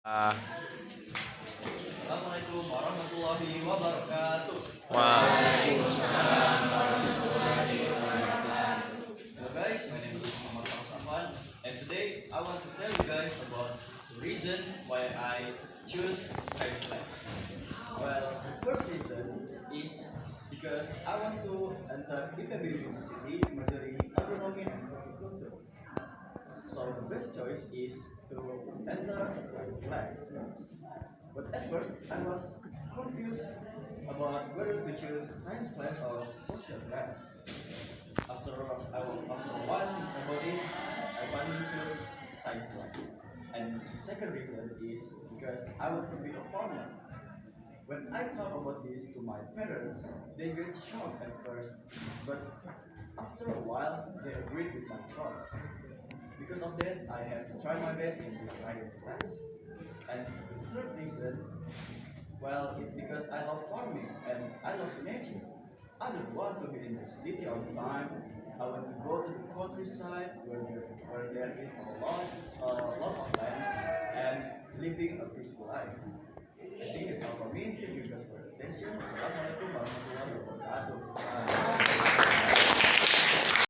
Ah, Assalamualaikum warahmatullahi wabarakatuh. Waalaikumsalam. Hello guys, my name is Muhammad Safwan, and today I want to tell you guys about the reason why I choose science class. Well, the first reason is because I want to enter IPB University majoring agronomy and horticulture. So the best choice is to enter science class. But at first, I was confused about whether to choose science class or social class. After a while thinking about it, I finally chose science class. And the second reason is because I want to be a farmer. When I talk about this to my parents, they get shocked at first, but after a while, they agreed with my thoughts. Because of that, I have to try my best in this science class. And the third reason, well, it's because I love farming and I love nature. I don't want to be in the city all the time. I want to go to the countryside where there is a lot of land and living a peaceful life. I think it's all for me. Thank you guys for your attention. Assalamualaikum warahmatullahi wabarakatuh.